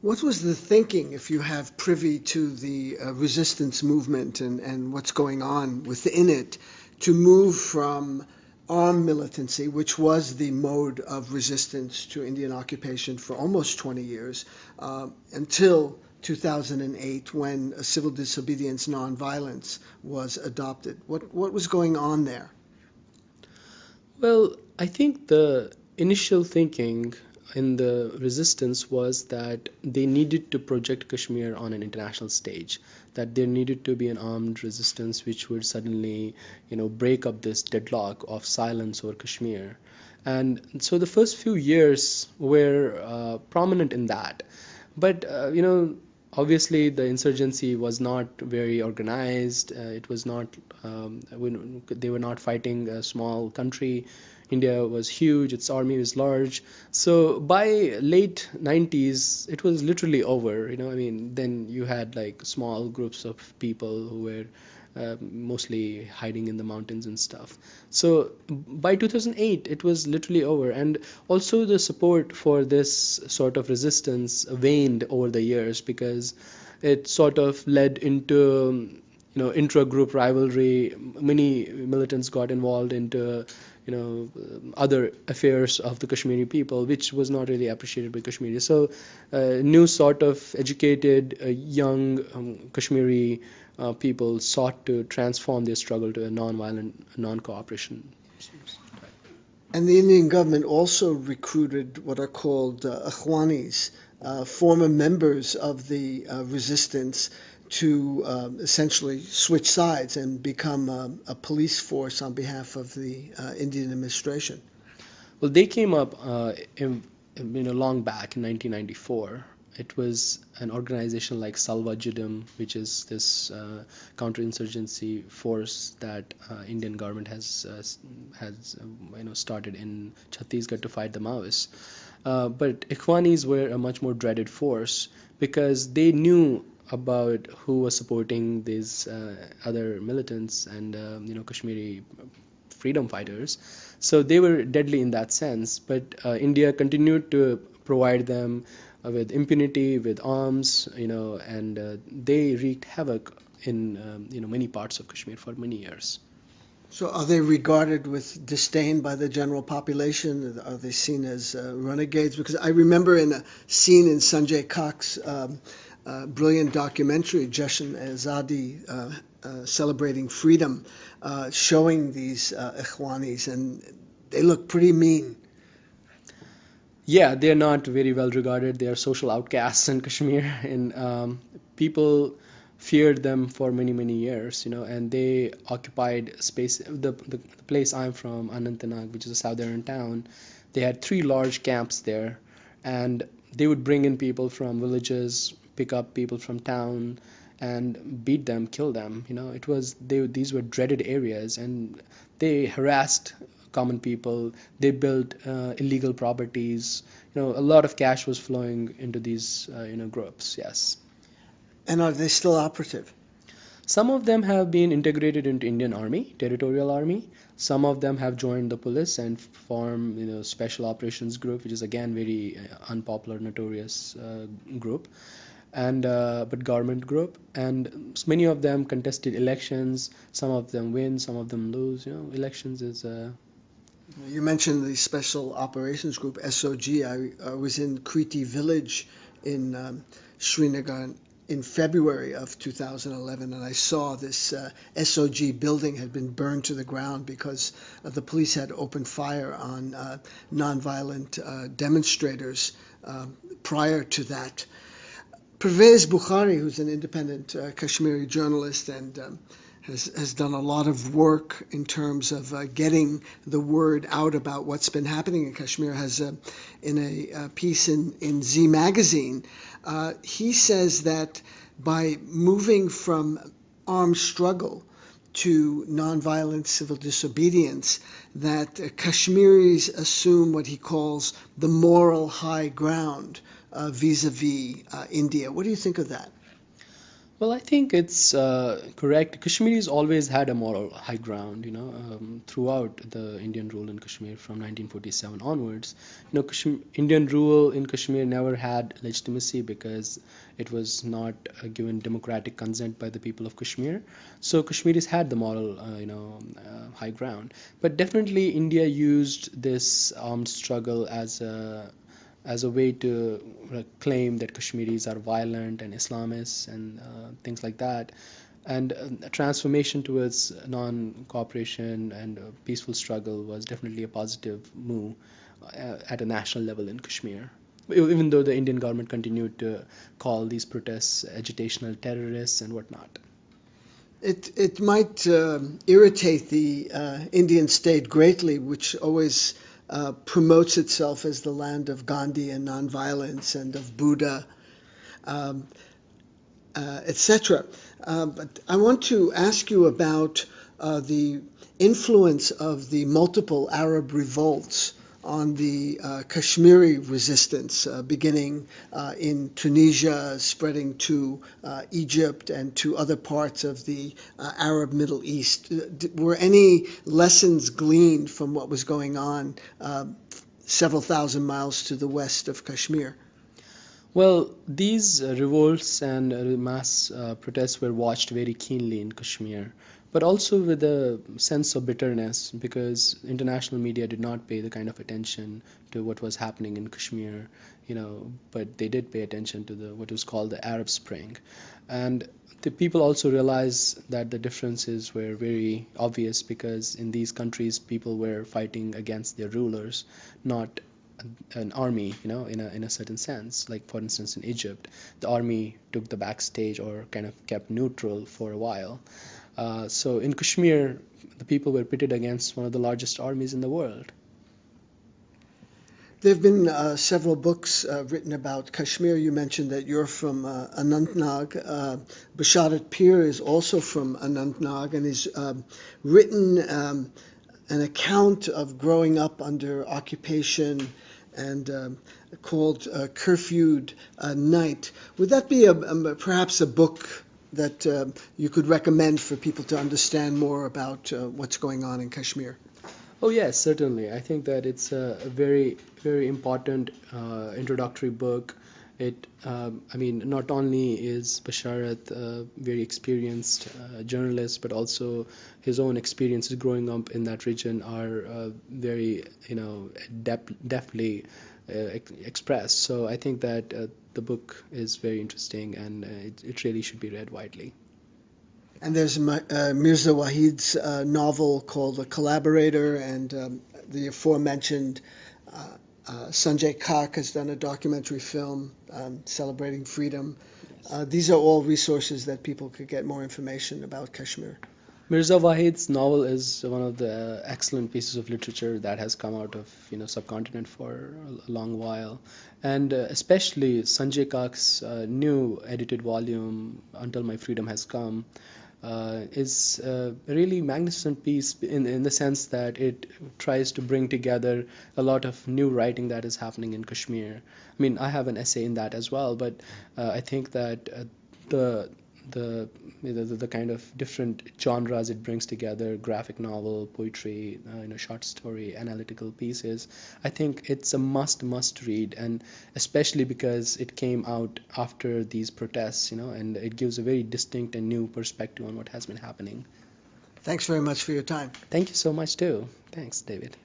What was the thinking, if you have privy to the resistance movement and what's going on within it, to move from armed militancy, which was the mode of resistance to Indian occupation for almost 20 years, until 2008 when civil disobedience nonviolence was adopted? What was going on there? Well, I think the initial thinking in the resistance was that they needed to project Kashmir on an international stage, that there needed to be an armed resistance which would suddenly, break up this deadlock of silence over Kashmir. And so the first few years were prominent in that. But, obviously the insurgency was not very organized. It was not, they were not fighting a small country. India was huge, its army was large. So by late 90s, it was literally over. Then you had like small groups of people who were mostly hiding in the mountains and stuff. So by 2008, it was literally over. And also the support for this sort of resistance waned over the years because it sort of led into intra-group rivalry. Many militants got involved into other affairs of the Kashmiri people, which was not really appreciated by Kashmiris. So, new sort of educated, young Kashmiri people sought to transform their struggle to a non-violent, non-cooperation. And the Indian government also recruited what are called Akhwanis, former members of the resistance, to essentially switch sides and become a police force on behalf of the Indian administration. Well, they came up long back in 1994. It was an organization like Salva Judum, which is this counterinsurgency force that Indian government has started in Chhattisgarh to fight the Maoists. But Ikhwanis were a much more dreaded force because they knew about who was supporting these other militants and Kashmiri freedom fighters. So they were deadly in that sense. But India continued to provide them with impunity, with arms, and they wreaked havoc in many parts of Kashmir for many years. So are they regarded with disdain by the general population? Are they seen as renegades? Because I remember in a scene in Sanjay Kak's brilliant documentary, Jashan Azadi, Celebrating Freedom, showing these Ikhwanis, and they look pretty mean. Yeah, they're not very well regarded. They are social outcasts in Kashmir, and people feared them for many, many years, and they occupied space. The place I'm from, Anantnag, which is a southern town, they had 3 large camps there, and they would bring in people from villages, pick up people from town, and beat them, kill them. These were dreaded areas, and they harassed common people. They built illegal properties. A lot of cash was flowing into these groups. Yes. And are they still operative? Some of them have been integrated into Indian Army, Territorial Army. Some of them have joined the police and form, Special Operations Group, which is again very unpopular, notorious group, and but government group. And many of them contested elections. Some of them win, some of them lose. Elections is. You mentioned the Special Operations Group, SOG. I was in Kriti village in Srinagar in February of 2011, and I saw this SOG building had been burned to the ground because the police had opened fire on nonviolent demonstrators prior to that. Pervez Bukhari, who's an independent Kashmiri journalist and has done a lot of work in terms of getting the word out about what's been happening in Kashmir, has in a piece in Z Magazine, he says that by moving from armed struggle to nonviolent civil disobedience, that Kashmiris assume what he calls the moral high ground vis-a-vis India. What do you think of that? Well, I think it's correct. Kashmiris always had a moral high ground, throughout the Indian rule in Kashmir from 1947 onwards. Indian rule in Kashmir never had legitimacy because it was not given democratic consent by the people of Kashmir. So Kashmiris had the moral, high ground. But definitely, India used this armed struggle as a way to claim that Kashmiris are violent and Islamists and things like that. And a transformation towards non-cooperation and a peaceful struggle was definitely a positive move at a national level in Kashmir. Even though the Indian government continued to call these protests agitational terrorists and whatnot. It might irritate the Indian state greatly, which always promotes itself as the land of Gandhi and nonviolence and of Buddha, um, etc. But I want to ask you about the influence of the multiple Arab revolts on the Kashmiri resistance, beginning in Tunisia, spreading to Egypt and to other parts of the Arab Middle East. Were any lessons gleaned from what was going on several thousand miles to the west of Kashmir? Well, these revolts and mass protests were watched very keenly in Kashmir, but also with a sense of bitterness because international media did not pay the kind of attention to what was happening in Kashmir, but they did pay attention to the what was called the Arab Spring. And the people also realized that the differences were very obvious because in these countries people were fighting against their rulers, not an army, in a certain sense. Like for instance, in Egypt, the army took the backstage or kind of kept neutral for a while. So in Kashmir, the people were pitted against one of the largest armies in the world. There have been several books written about Kashmir. You mentioned that you're from Anantnag. Basharat Peer is also from Anantnag and has written an account of growing up under occupation and called Curfewed Night. Would that be perhaps a book that you could recommend for people to understand more about what's going on in Kashmir? Oh yes, certainly. I think that it's a very, very important introductory book. Not only is Basharat a very experienced journalist, but also his own experiences growing up in that region are very, deftly expressed. So I think that the book is very interesting and it really should be read widely. And there's Mirza Wahid's novel called The Collaborator, and the aforementioned Sanjay Kak has done a documentary film celebrating freedom. These are all resources that people could get more information about Kashmir. Mirza Wahid's novel is one of the excellent pieces of literature that has come out of subcontinent for a long while, and especially Sanjay Kak's new edited volume Until My Freedom Has Come is a really magnificent piece in the sense that it tries to bring together a lot of new writing that is happening in Kashmir. I mean, I have an essay in that as well, but I think that the the kind of different genres it brings together, graphic novel, poetry, short story, analytical pieces, I think it's a must read, and especially because it came out after these protests, and it gives a very distinct and new perspective on what has been happening. Thanks very much for your time. Thank you so much too. Thanks, David.